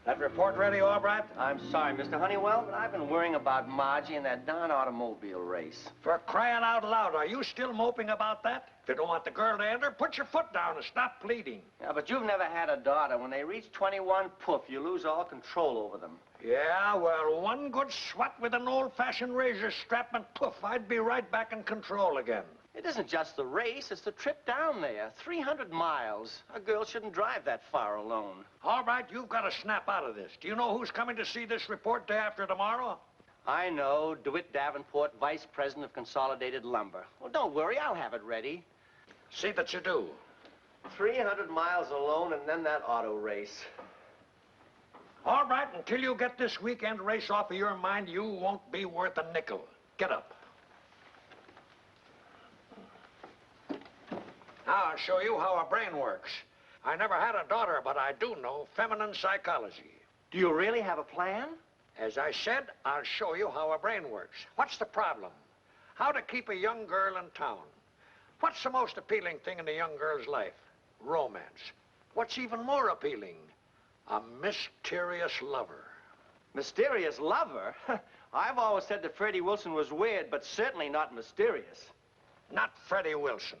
That report ready, Albright? I'm sorry, Mr. Honeywell, but I've been worrying about Margie and that darn automobile race. For crying out loud, are you still moping about that? If you don't want the girl to enter, put your foot down and stop pleading. Yeah, but you've never had a daughter. When they reach 21, poof, you lose all control over them. Yeah, well, one good swat with an old-fashioned razor strap and poof, I'd be right back in control again. It isn't just the race, it's the trip down there. 300 miles. A girl shouldn't drive that far alone. All right, you've got to snap out of this. Do you know who's coming to see this report day after tomorrow? I know. DeWitt Davenport, Vice President of Consolidated Lumber. Well, don't worry, I'll have it ready. See that you do. 300 miles alone and then that auto race. All right, until you get this weekend race off of your mind, you won't be worth a nickel. Get up. Now I'll show you how a brain works. I never had a daughter, but I do know feminine psychology. Do you really have a plan? As I said, I'll show you how a brain works. What's the problem? How to keep a young girl in town. What's the most appealing thing in a young girl's life? Romance. What's even more appealing? A mysterious lover. Mysterious lover? I've always said that Freddie Wilson was weird, but certainly not mysterious. Not Freddie Wilson.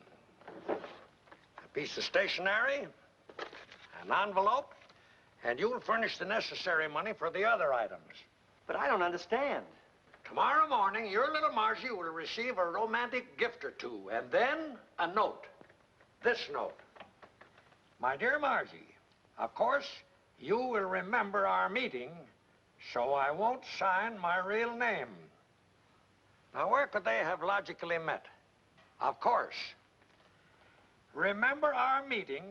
A piece of stationery, an envelope, and you'll furnish the necessary money for the other items. But I don't understand. Tomorrow morning, your little Margie will receive a romantic gift or two, and then a note. This note. My dear Margie, of course, you will remember our meeting, so I won't sign my real name. Now, where could they have logically met? Of course. Remember our meeting,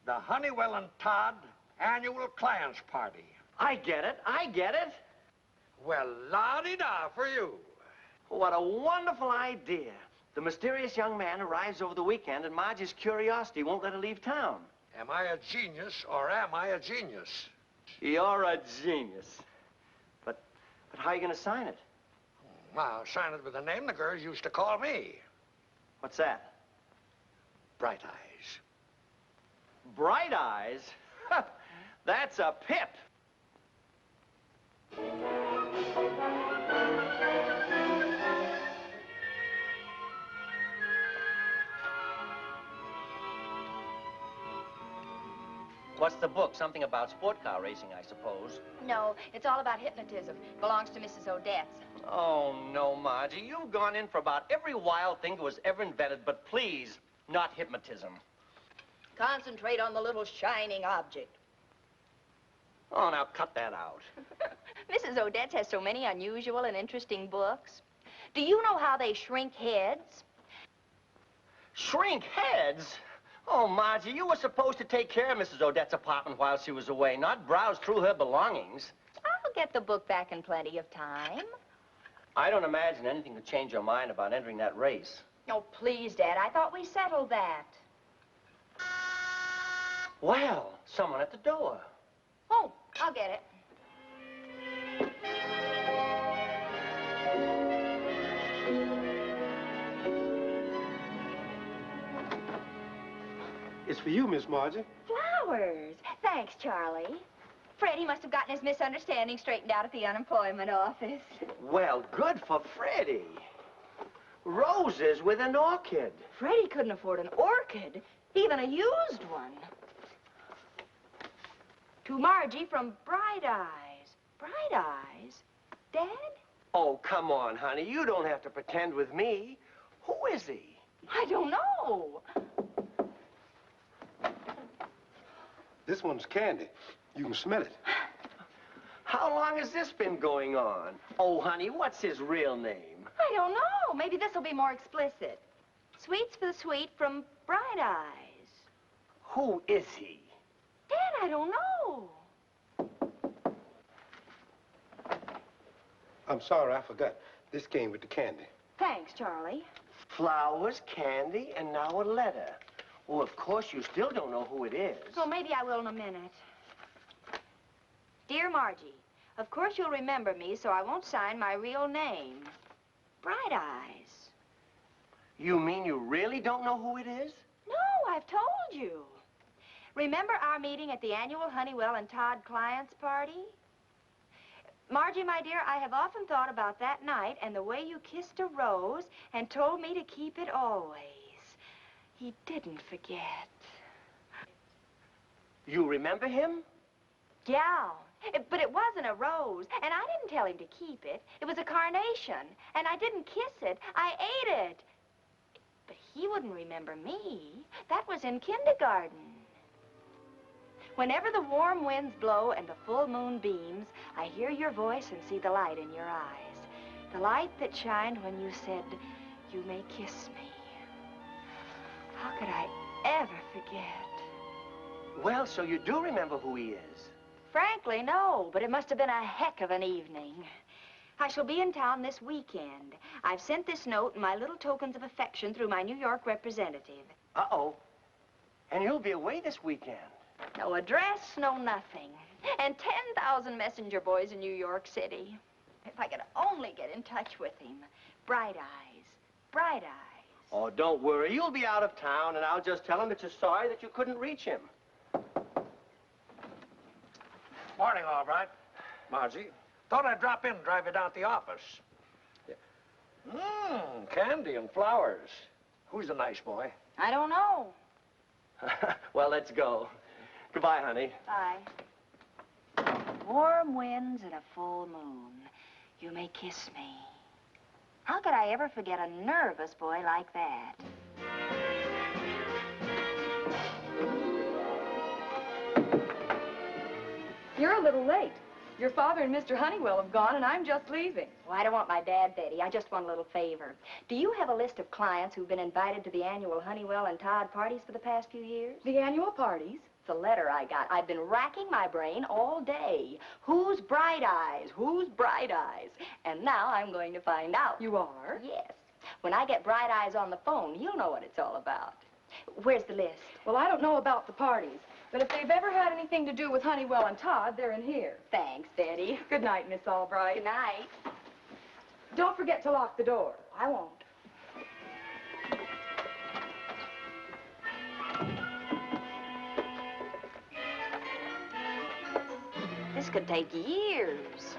the Honeywell and Todd annual clients party. I get it. I get it. Well, la-di-da for you. What a wonderful idea. The mysterious young man arrives over the weekend, and Margie's curiosity won't let her leave town. Am I a genius, or am I a genius? You're a genius. But how are you going to sign it? Well, I'll sign it with the name the girls used to call me. What's that? Bright Eyes. Bright Eyes? That's a pip. What's the book? Something about sport car racing, I suppose. No, it's all about hypnotism. Belongs to Mrs. Odetts. Oh, no, Margie. You've gone in for about every wild thing that was ever invented, but please, not hypnotism. Concentrate on the little shining object. Oh, now cut that out. Mrs. Odetts has so many unusual and interesting books. Do you know how they shrink heads? Shrink heads? Oh, Margie, you were supposed to take care of Mrs. Odetts' apartment while she was away, not browse through her belongings. I'll get the book back in plenty of time. I don't imagine anything could change your mind about entering that race. Oh, please, Dad. I thought we settled that. Well, someone at the door. Oh, I'll get it. It's for you, Miss Margie. Flowers. Thanks, Charlie. Freddie must have gotten his misunderstanding straightened out at the unemployment office. Well, good for Freddie. Roses with an orchid. Freddie couldn't afford an orchid, even a used one. To Margie from Bright Eyes. Bright Eyes? Dad? Oh, come on, honey. You don't have to pretend with me. Who is he? I don't know. This one's candy. You can smell it. How long has this been going on? Oh, honey, what's his real name? I don't know. Maybe this will be more explicit. Sweets for the sweet from Bright Eyes. Who is he? Dad, I don't know. I'm sorry, I forgot. This came with the candy. Thanks, Charlie. Flowers, candy, and now a letter. Well, of course, you still don't know who it is. So maybe I will in a minute. Dear Margie, of course you'll remember me, so I won't sign my real name. Bright Eyes. You mean you really don't know who it is? No, I've told you. Remember our meeting at the annual Honeywell and Todd clients party? Margie, my dear, I have often thought about that night and the way you kissed a rose and told me to keep it always. He didn't forget. You remember him? Yeah, but it wasn't a rose, and I didn't tell him to keep it. It was a carnation, and I didn't kiss it. I ate it. But he wouldn't remember me. That was in kindergarten. Whenever the warm winds blow and the full moon beams, I hear your voice and see the light in your eyes. The light that shined when you said, "You may kiss me." How could I ever forget? Well, so you do remember who he is. Frankly, no, but it must have been a heck of an evening. I shall be in town this weekend. I've sent this note and my little tokens of affection through my New York representative. Uh-oh. And you'll be away this weekend. No address, no nothing. And 10,000 messenger boys in New York City. If I could only get in touch with him. Bright eyes, bright eyes. Oh, don't worry. You'll be out of town, and I'll just tell him that you're sorry that you couldn't reach him. Morning, Albright. Margie. Thought I'd drop in and drive you down to the office. Candy and flowers. Who's a nice boy? I don't know. Well, let's go. Goodbye, honey. Bye. Warm winds and a full moon. You may kiss me. How could I ever forget a nervous boy like that? You're a little late. Your father and Mr. Honeywell have gone, and I'm just leaving. Well, I don't want my dad, Betty. I just want a little favor. Do you have a list of clients who've been invited to the annual Honeywell and Todd parties for the past few years? The annual parties? It's a letter I got. I've been racking my brain all day. Who's Bright Eyes? Who's Bright Eyes? And now I'm going to find out. You are? Yes. When I get Bright Eyes on the phone, you'll know what it's all about. Where's the list? Well, I don't know about the parties, but if they've ever had anything to do with Honeywell and Todd, they're in here. Thanks, Betty. Good night, Miss Albright. Good night. Don't forget to lock the door. I won't. This could take years.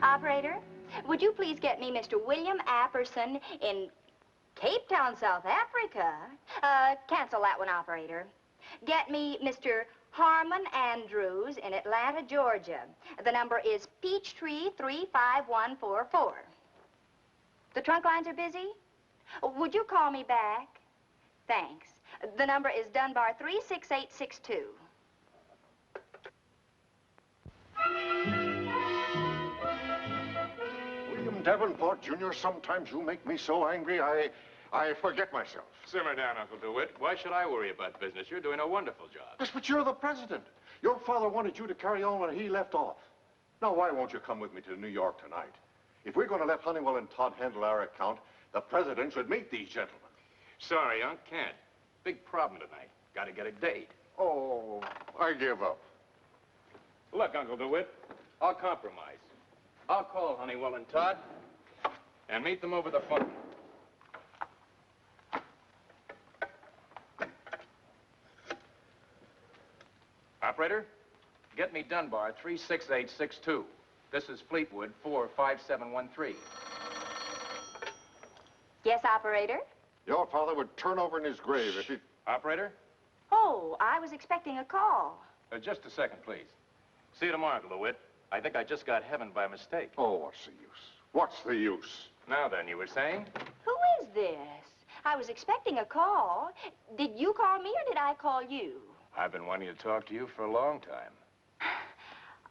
Operator, would you please get me Mr. William Apperson in Cape Town, South Africa? Cancel that one, operator. Get me Mr. Harmon Andrews in Atlanta, Georgia. The number is Peachtree 35144. The trunk lines are busy? Would you call me back? Thanks. The number is Dunbar 36862. William Davenport, Jr., sometimes you make me so angry, I forget myself. Simmer down, Uncle DeWitt. Why should I worry about business? You're doing a wonderful job. Yes, but you're the president. Your father wanted you to carry on when he left off. Now, why won't you come with me to New York tonight? If we're going to let Honeywell and Todd handle our account, the president should meet these gentlemen. Sorry, Unc, can't. Big problem tonight. Gotta get a date. Oh, I give up. Look, Uncle DeWitt, I'll compromise. I'll call Honeywell and Todd and meet them over the phone. Operator, get me Dunbar 36862. This is Fleetwood 45713. Yes, operator? Your father would turn over in his grave if he... Operator? Oh, I was expecting a call. Just a second, please. See you tomorrow, Uncle DeWitt. I think I just got heaven by mistake. Oh, what's the use? What's the use? Now then, you were saying? Who is this? I was expecting a call. Did you call me or did I call you? I've been wanting to talk to you for a long time.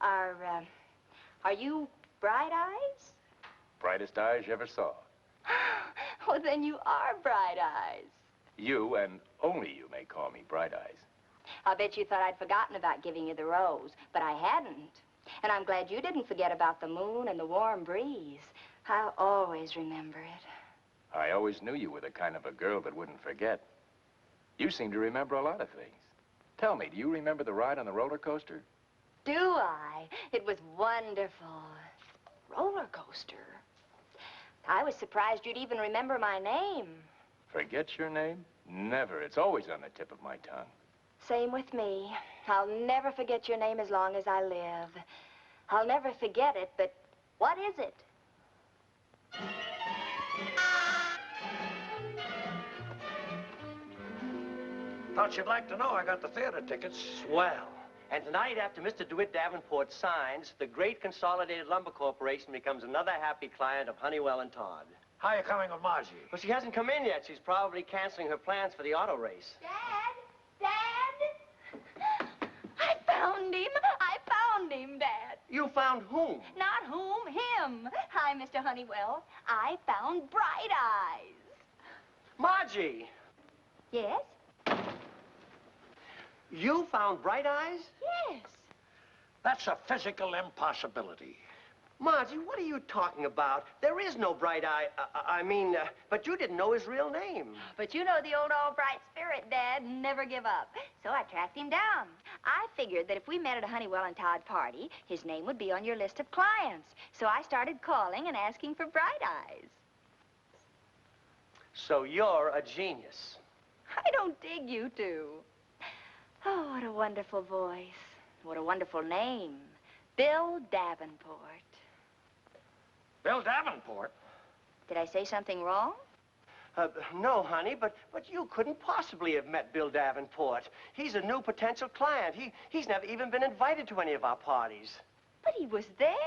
Are you Bright Eyes? Brightest eyes you ever saw. Oh, then you are Bright Eyes. You, and only you, may call me Bright Eyes. I'll bet you thought I'd forgotten about giving you the rose, but I hadn't. And I'm glad you didn't forget about the moon and the warm breeze. I'll always remember it. I always knew you were the kind of a girl that wouldn't forget. You seem to remember a lot of things. Tell me, do you remember the ride on the roller coaster? Do I? It was wonderful. Roller coaster. I was surprised you'd even remember my name. Forget your name? Never. It's always on the tip of my tongue. Same with me. I'll never forget your name as long as I live. I'll never forget it, but what is it? Thought you'd like to know I got the theater tickets. Swell. And tonight, after Mr. DeWitt Davenport signs, the great Consolidated Lumber Corporation becomes another happy client of Honeywell and Todd. How are you coming with Margie? Well, she hasn't come in yet. She's probably canceling her plans for the auto race. Dad! Dad! I found him! I found him, Dad! You found whom? Not whom, him. Hi, Mr. Honeywell. I found Bright Eyes. Margie! Yes? You found Bright Eyes? Yes. That's a physical impossibility. Margie, what are you talking about? There is no Bright Eye. But you didn't know his real name. But you know the old Albright spirit, Dad. Never give up. So I tracked him down. I figured that if we met at a Honeywell and Todd party, his name would be on your list of clients. So I started calling and asking for Bright Eyes. So you're a genius. I don't dig you two. Oh, what a wonderful voice. What a wonderful name. Bill Davenport. Bill Davenport? Did I say something wrong? No, honey, but you couldn't possibly have met Bill Davenport. He's a new potential client. He's never even been invited to any of our parties. But he was there.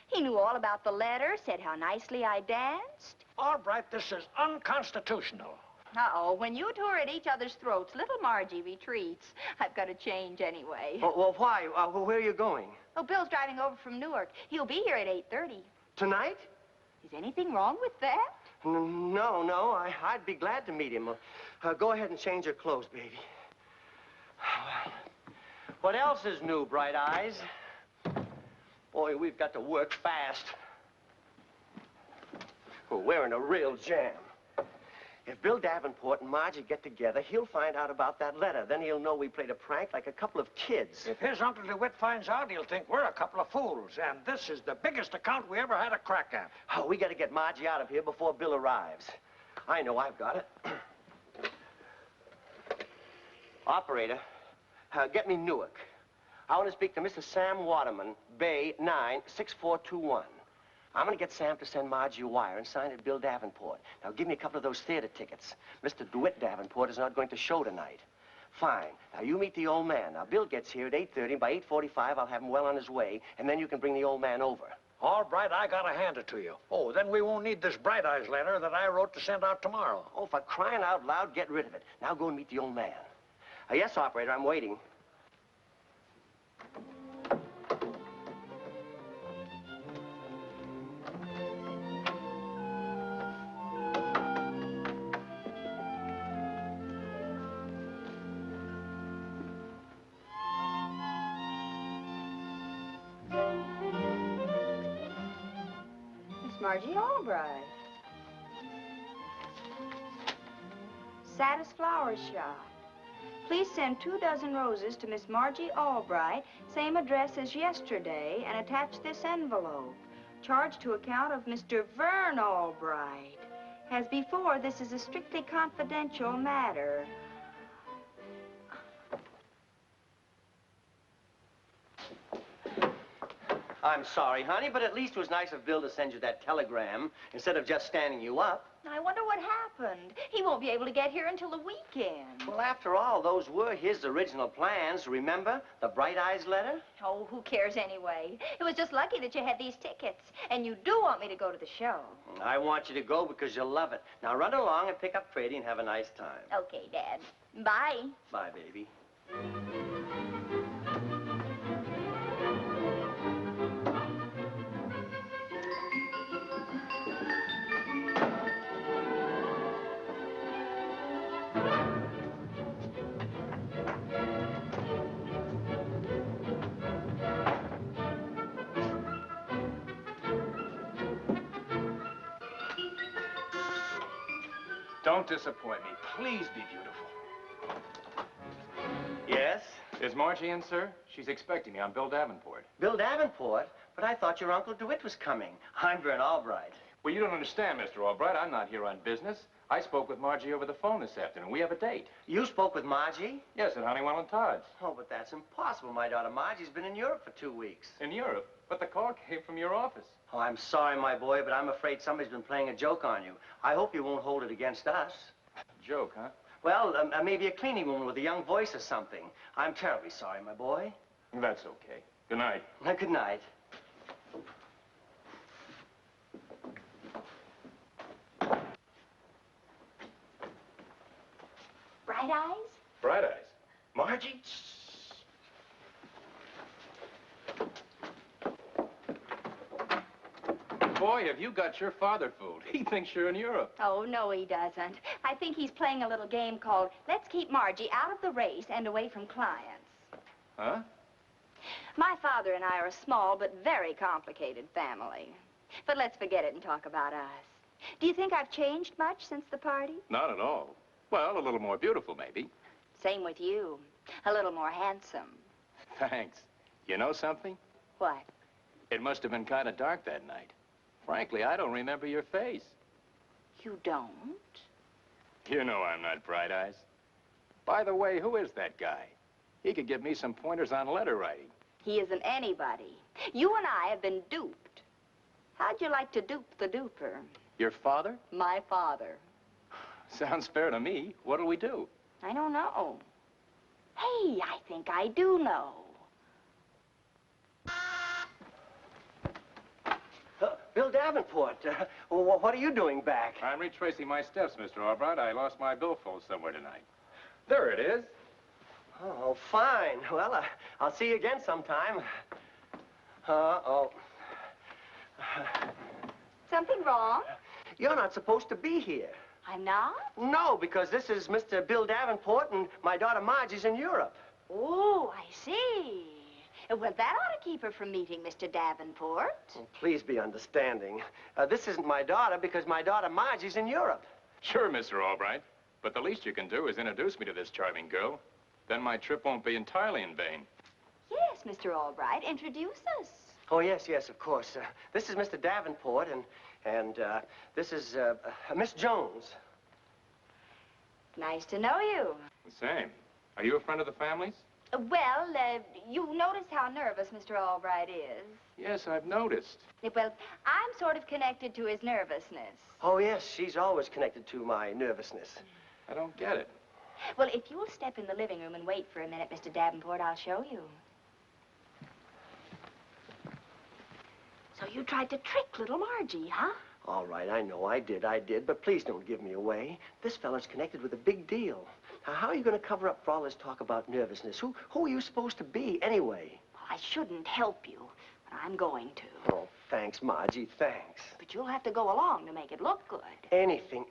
He knew all about the letter, said how nicely I danced. Albright, this is unconstitutional. Uh-oh, when you two are at each other's throats, little Margie retreats. I've got to change anyway. Well, why? Where are you going? Oh, Bill's driving over from Newark. He'll be here at 8:30. Tonight? Is anything wrong with that? No. I'd be glad to meet him. Go ahead and change your clothes, baby. What else is new, Bright Eyes? Boy, we've got to work fast. We're in a real jam. If Bill Davenport and Margie get together, he'll find out about that letter. Then he'll know we played a prank like a couple of kids. If his Uncle DeWitt finds out, he'll think we're a couple of fools. And this is the biggest account we ever had a crack at. Oh, we got to get Margie out of here before Bill arrives. I know I've got it. Operator, get me Newark. I want to speak to Mr. Sam Waterman, Bay 96421. I'm going to get Sam to send Margie a wire and sign it Bill Davenport. Now, give me a couple of those theater tickets. Mr. DeWitt Davenport is not going to show tonight. Fine. Now, you meet the old man. Now, Bill gets here at 8:30. By 8:45, I'll have him well on his way, and then you can bring the old man over. All right, I gotta hand it to you. Oh, then we won't need this Bright Eyes letter that I wrote to send out tomorrow. Oh, for crying out loud, get rid of it. Now, go and meet the old man. Yes, operator, I'm waiting. Margie Albright. Satis Flower Shop. Please send 2 dozen roses to Miss Margie Albright, same address as yesterday, and attach this envelope. Charge to account of Mr. Vern Albright. As before, this is a strictly confidential matter. I'm sorry, honey, but at least it was nice of Bill to send you that telegram instead of just standing you up. I wonder what happened. He won't be able to get here until the weekend. Well, after all, those were his original plans. Remember the Bright Eyes letter? Oh, who cares anyway? It was just lucky that you had these tickets. And you do want me to go to the show. I want you to go because you'll love it. Now run along and pick up Freddie and have a nice time. Okay, Dad. Bye. Bye, baby. Don't disappoint me. Please be beautiful. Yes? Is Margie in, sir? She's expecting me. I'm Bill Davenport. Bill Davenport? But I thought your Uncle DeWitt was coming. I'm Vern Albright. Well, you don't understand, Mr. Albright. I'm not here on business. I spoke with Margie over the phone this afternoon. We have a date. You spoke with Margie? Yes, at Honeywell and Todd's. Oh, but that's impossible. My daughter Margie's been in Europe for 2 weeks. In Europe? But the call came from your office. Oh, I'm sorry, my boy, but I'm afraid somebody's been playing a joke on you. I hope you won't hold it against us. Joke, huh? Well, maybe a cleaning woman with a young voice or something. I'm terribly sorry, my boy. That's okay. Good night. Good night. Bright eyes? Bright eyes. Margie? Boy, have you got your father fooled. He thinks you're in Europe. Oh, no, he doesn't. I think he's playing a little game called Let's Keep Margie Out of the Race and Away from Clients. Huh? My father and I are a small but very complicated family. But let's forget it and talk about us. Do you think I've changed much since the party? Not at all. Well, a little more beautiful, maybe. Same with you. A little more handsome. Thanks. You know something? What? It must have been kind of dark that night. Frankly, I don't remember your face. You don't? You know I'm not Bright Eyes. By the way, who is that guy? He could give me some pointers on letter writing. He isn't anybody. You and I have been duped. How'd you like to dupe the duper? Your father? My father. Sounds fair to me. What'll we do? I don't know. Hey, I think I do know. Bill Davenport, what are you doing back? I'm retracing my steps, Mr. Albright. I lost my billfold somewhere tonight. There it is. Oh, fine. Well, I'll see you again sometime. Oh. Something wrong? You're not supposed to be here. I'm not? No, because this is Mr. Bill Davenport and my daughter Margie's in Europe. Oh, I see. Well, that ought to keep her from meeting Mr. Davenport. Oh, please be understanding. This isn't my daughter because my daughter Margie's in Europe. Sure, Mr. Albright. But the least you can do is introduce me to this charming girl. Then my trip won't be entirely in vain. Yes, Mr. Albright, introduce us. Oh, yes, of course. This is Mr. Davenport, and this is Miss Jones. Nice to know you. The same. Are you a friend of the family's? Well, you notice how nervous Mr. Albright is. Yes, I've noticed. Well, I'm sort of connected to his nervousness. Oh, yes, she's always connected to my nervousness. I don't get it. Well, if you'll step in the living room and wait for a minute, Mr. Davenport, I'll show you. So you tried to trick little Margie, huh? All right, I know I did, but please don't give me away. This fella's connected with a big deal. Now, how are you going to cover up for all this talk about nervousness? Who are you supposed to be, anyway? Well, I shouldn't help you, but I'm going to. Oh, thanks, Margie, thanks. But you'll have to go along to make it look good. Anything.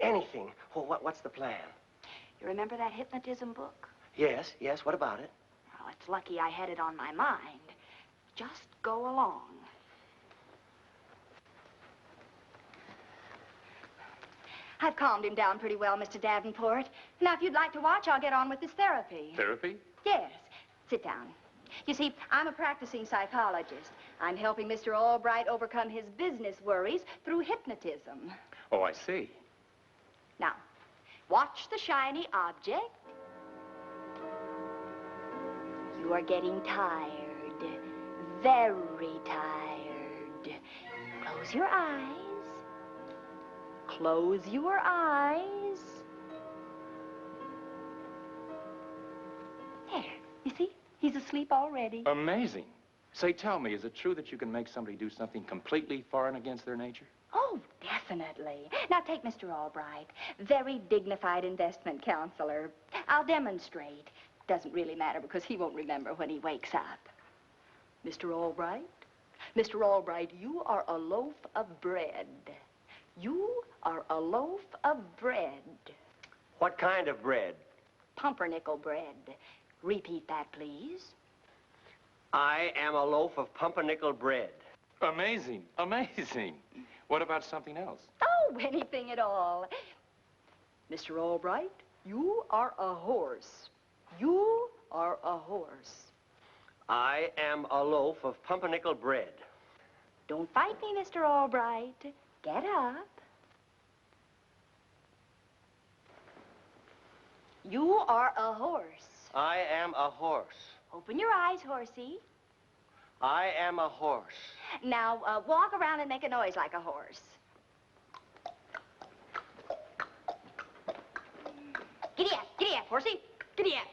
Well, what's the plan? You remember that hypnotism book? Yes, what about it? Well, it's lucky I had it on my mind. Just go along. I've calmed him down pretty well, Mr. Davenport. Now, if you'd like to watch, I'll get on with this therapy. Therapy? Yes. Sit down. You see, I'm a practicing psychologist. I'm helping Mr. Albright overcome his business worries through hypnotism. Oh, I see. Now, watch the shiny object. You are getting tired. Very tired. Close your eyes. Close your eyes. There. You see? He's asleep already. Amazing. Say, tell me, is it true that you can make somebody do something completely foreign against their nature? Oh, definitely. Now, take Mr. Albright. Very dignified investment counselor. I'll demonstrate. Doesn't really matter because he won't remember when he wakes up. Mr. Albright? Mr. Albright, you are a loaf of bread. You are a loaf of bread. What kind of bread? Pumpernickel bread. Repeat that, please. I am a loaf of pumpernickel bread. Amazing. What about something else? Oh, anything at all. Mr. Albright, you are a horse. You are a horse. I am a loaf of pumpernickel bread. Don't fight me, Mr. Albright. Get up. You are a horse. I am a horse. Open your eyes, horsey. I am a horse. Now, walk around and make a noise like a horse. Giddy up, horsey. Giddy up.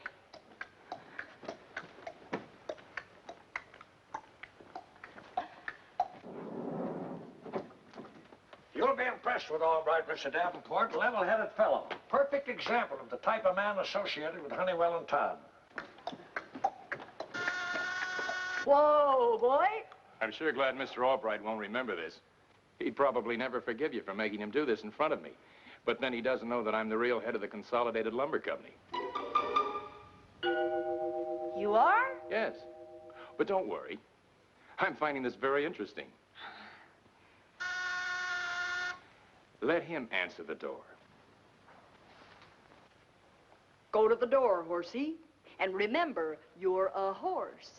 You'll be impressed with Albright, Mr. Davenport. Level-headed fellow. Perfect example of the type of man associated with Honeywell and Todd. Whoa, boy. I'm sure glad Mr. Albright won't remember this. He'd probably never forgive you for making him do this in front of me. But then he doesn't know that I'm the real head of the Consolidated Lumber Company. You are? Yes. But don't worry. I'm finding this very interesting. Let him answer the door. Go to the door, horsey. And remember, you're a horse.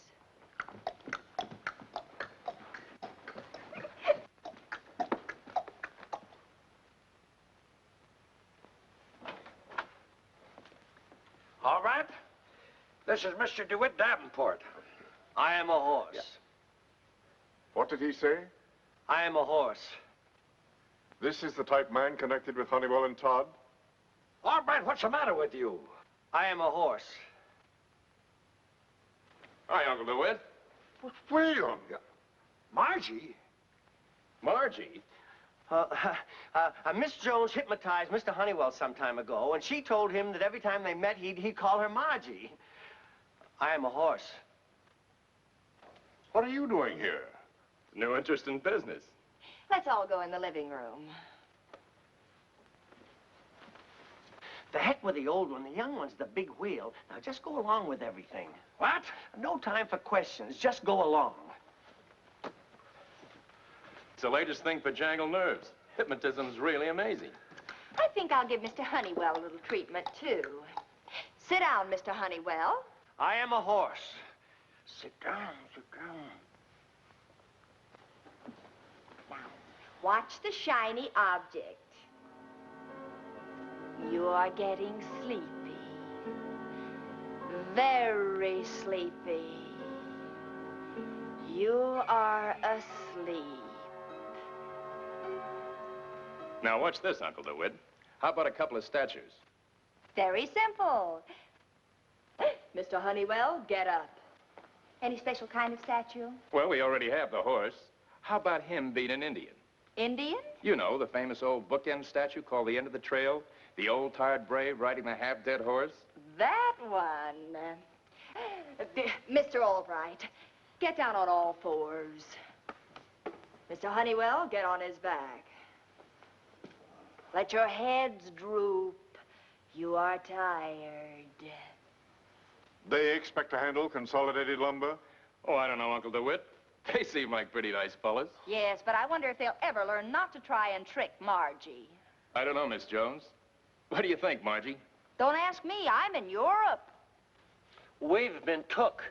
All right. This is Mr. DeWitt Davenport. I am a horse. Yeah. What did he say? I am a horse. This is the type man connected with Honeywell and Todd? Albright, what's the matter with you? I am a horse. Hi, Uncle DeWitt. William! Margie? Margie? Miss Jones hypnotized Mr. Honeywell some time ago, and she told him that every time they met, he'd call her Margie. I am a horse. What are you doing here? No interest in business. Let's all go in the living room. The heck with the old one. The young one's the big wheel. Now, just go along with everything. What? No time for questions. Just go along. It's the latest thing for jangle nerves. Hypnotism's really amazing. I think I'll give Mr. Honeywell a little treatment, too. Sit down, Mr. Honeywell. I am a horse. Sit down, sit down. Now, watch the shiny object. You are getting sleepy. Very sleepy. You are asleep. Now, watch this, Uncle DeWitt. How about a couple of statues? Very simple. Mr. Honeywell, get up. Any special kind of statue? Well, we already have the horse. How about him being an Indian? Indian? You know, the famous old bookend statue called The End of the Trail. The old tired brave riding the half-dead horse. That one. Mr. Albright, get down on all fours. Mr. Honeywell, get on his back. Let your heads droop. You are tired. They expect to handle Consolidated Lumber? Oh, I don't know, Uncle DeWitt. They seem like pretty nice fellas. Yes, but I wonder if they'll ever learn not to try and trick Margie. I don't know, Miss Jones. What do you think, Margie? Don't ask me. I'm in Europe. We've been took.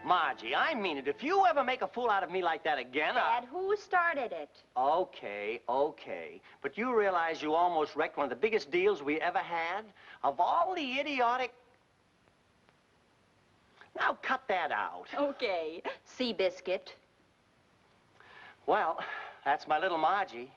Margie, I mean it. If you ever make a fool out of me like that again, Dad, who started it? Okay, okay. But you realize you almost wrecked one of the biggest deals we ever had? Of all the idiotic... Now, cut that out. Okay. Seabiscuit. Well, that's my little Margie.